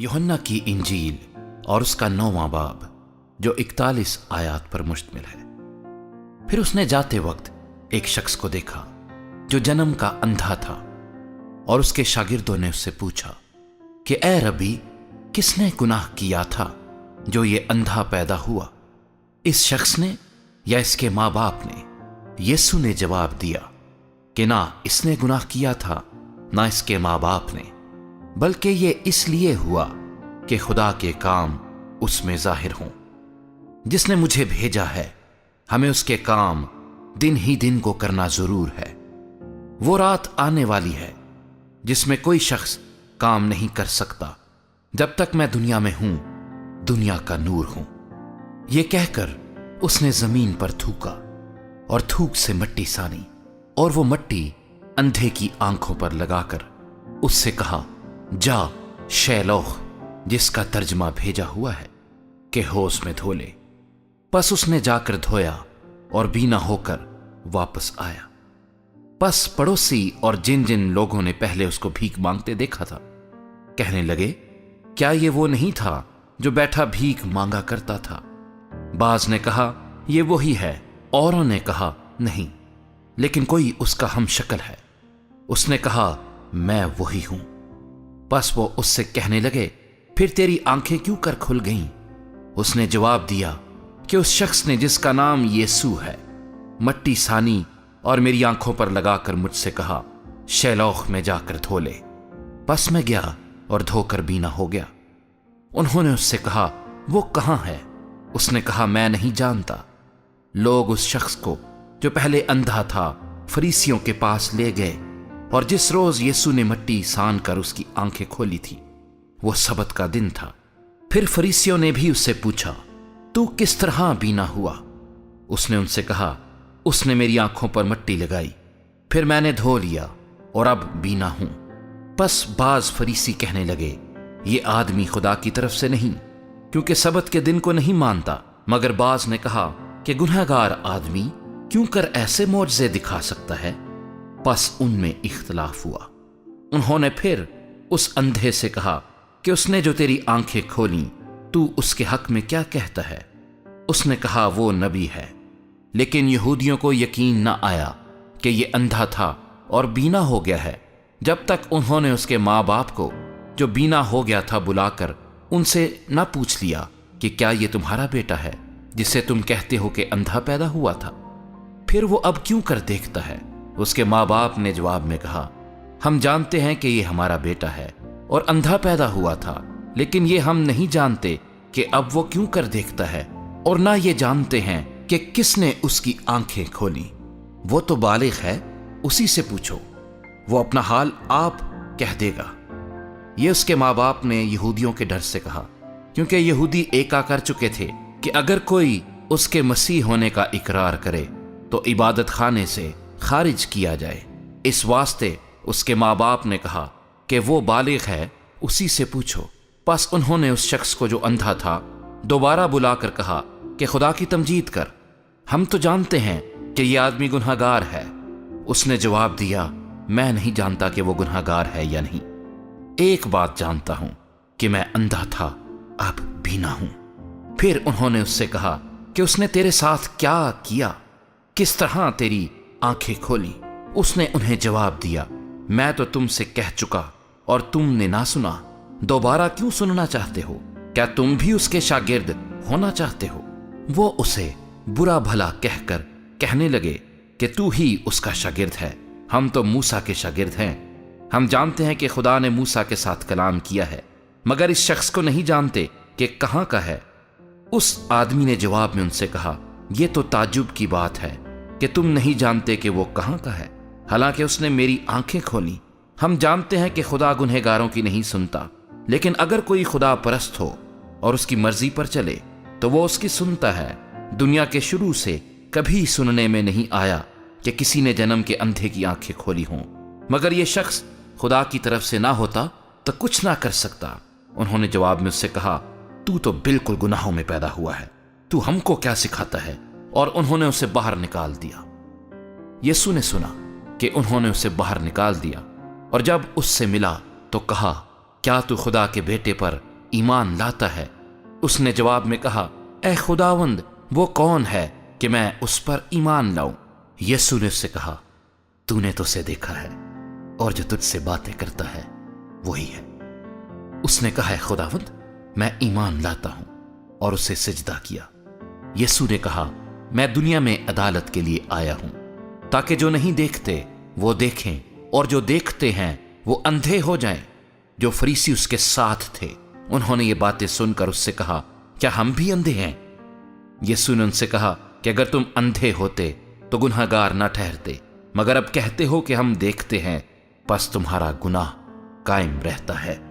यूहन्ना की इंजील और उसका 9वां बाब जो 41 आयात पर मुश्तमिल है। फिर उसने जाते वक्त एक शख्स को देखा जो जन्म का अंधा था, और उसके शागिर्दों ने उससे पूछा कि ए रबी, किसने गुनाह किया था जो ये अंधा पैदा हुआ, इस शख्स ने या इसके माँ बाप ने? यीशु ने जवाब दिया कि ना इसने गुनाह किया था ना इसके माँ बाप ने, बल्कि ये इसलिए हुआ कि खुदा के काम उसमें जाहिर हों। जिसने मुझे भेजा है, हमें उसके काम दिन ही दिन को करना जरूर है। वो रात आने वाली है जिसमें कोई शख्स काम नहीं कर सकता जब तक मैं दुनिया में हूं, दुनिया का नूर हूं। ये कहकर उसने जमीन पर थूका और थूक से मिट्टी सानी, और वो मिट्टी अंधे की आंखों पर लगाकर उससे कहा, जा शैलोह, जिसका तर्जमा भेजा हुआ है, कि होश में धो ले। बस उसने जाकर धोया और बीना होकर वापस आया। बस पड़ोसी और जिन जिन लोगों ने पहले उसको भीख मांगते देखा था कहने लगे, क्या ये वो नहीं था जो बैठा भीख मांगा करता था? बाज ने कहा, ये वो ही है। औरों ने कहा, नहीं, लेकिन कोई उसका हम शक्ल है। उसने कहा, मैं वही हूं। बस वो उससे कहने लगे, फिर तेरी आंखें क्यों कर खुल गईं? उसने जवाब दिया कि उस शख्स ने जिसका नाम यीशु है, मट्टी सानी और मेरी आंखों पर लगाकर मुझसे कहा, शैलोह में जाकर धो ले। बस मैं गया और धोकर बीना हो गया। उन्होंने उससे कहा, वो कहां है? उसने कहा, मैं नहीं जानता। लोग उस शख्स को जो पहले अंधा था फरीसियों के पास ले गए, और जिस रोज यीशु ने मट्टी सान कर उसकी आंखें खोली थी, वो सबत का दिन था। फिर फरीसियों ने भी उससे पूछा, तू किस तरह बीना हुआ? उसने उनसे कहा, उसने मेरी आंखों पर मट्टी लगाई, फिर मैंने धो लिया और अब बीना हूं। बस बाज फरीसी कहने लगे, ये आदमी खुदा की तरफ से नहीं, क्योंकि सबत के दिन को नहीं मानता। मगर बाज ने कहा कि गुनहगार आदमी क्यों कर ऐसे मौजज़े दिखा सकता है? बस उनमें इख्तलाफ हुआ। उन्होंने फिर उस अंधे से कहा कि उसने जो तेरी आंखें खोली, तू उसके हक में क्या कहता है? उसने कहा, वो नबी है। लेकिन यहूदियों को यकीन न आया कि ये अंधा था और बीना हो गया है, जब तक उन्होंने उसके माँ बाप को जो बीना हो गया था बुलाकर उनसे न पूछ लिया कि क्या ये तुम्हारा बेटा है जिसे तुम कहते हो कि अंधा पैदा हुआ था? फिर वो अब क्यों कर देखता है? उसके माँ बाप ने जवाब में कहा, हम जानते हैं कि ये हमारा बेटा है और अंधा पैदा हुआ था, लेकिन ये हम नहीं जानते कि अब वो क्यों कर देखता है, और ना ये जानते हैं कि किसने उसकी आंखें खोली। वो तो बालिग है, उसी से पूछो, वो अपना हाल आप कह देगा। ये उसके माँ बाप ने यहूदियों के डर से कहा, क्योंकि यहूदी एका कर चुके थे कि अगर कोई उसके मसीह होने का इकरार करे तो इबादत खाने से खारिज किया जाए। इस वास्ते उसके माँ बाप ने कहा कि वो बालिग है, उसी से पूछो। बस उन्होंने उस शख्स को जो अंधा था दोबारा बुलाकर कहा कि खुदा की तमजीद कर, हम तो जानते हैं कि ये आदमी गुनहगार है। उसने जवाब दिया, मैं नहीं जानता कि वो गुनहगार है या नहीं। एक बात जानता हूं कि मैं अंधा था, अब बीना हूं। फिर उन्होंने उससे कहा कि उसने तेरे साथ क्या किया, किस तरह तेरी आंखें खोली? उसने उन्हें जवाब दिया, मैं तो तुमसे कह चुका और तुमने ना सुना, दोबारा क्यों सुनना चाहते हो? क्या तुम भी उसके शागिर्द होना चाहते हो? वो उसे बुरा भला कहकर कहने लगे कि तू ही उसका शागिर्द है, हम तो मूसा के शागिर्द हैं। हम जानते हैं कि खुदा ने मूसा के साथ कलाम किया है, मगर इस शख्स को नहीं जानते कि कहां का है। उस आदमी ने जवाब में उनसे कहा, यह तो ताज्जुब की बात है कि तुम नहीं जानते कि वो कहां का है, हालांकि उसने मेरी आंखें खोली। हम जानते हैं कि खुदा गुनहगारों की नहीं सुनता, लेकिन अगर कोई खुदा परस्त हो और उसकी मर्जी पर चले तो वो उसकी सुनता है। दुनिया के शुरू से कभी सुनने में नहीं आया कि किसी ने जन्म के अंधे की आंखें खोली हों, मगर ये शख्स खुदा की तरफ से ना होता तो कुछ ना कर सकता। उन्होंने जवाब में उससे कहा, तू तो बिल्कुल गुनाहों में पैदा हुआ है, तू हमको क्या सिखाता है? और उन्होंने उसे बाहर निकाल दिया। यीशु ने सुना कि उन्होंने उसे बाहर निकाल दिया, और जब उससे मिला तो कहा, क्या तू खुदा के बेटे पर ईमान लाता है। उसने जवाब में कहा, ए खुदावंद, वो कौन है कि मैं उस पर ईमान लाऊं? यीशु ने उससे कहा, तूने तो उसे देखा है और जो तुझसे बातें करता है वही है। उसने कहा, खुदावंद, मैं ईमान लाता हूं, और उसे सिजदा किया। यीशु ने कहा, मैं दुनिया में अदालत के लिए आया हूं, ताकि जो नहीं देखते वो देखें और जो देखते हैं वो अंधे हो जाएं। जो फरीसी उसके साथ थे उन्होंने ये बातें सुनकर उससे कहा, क्या हम भी अंधे हैं? यीशु ने उनसे कहा कि अगर तुम अंधे होते तो गुनहगार ना ठहरते, मगर अब कहते हो कि हम देखते हैं, बस तुम्हारा गुनाह कायम रहता है।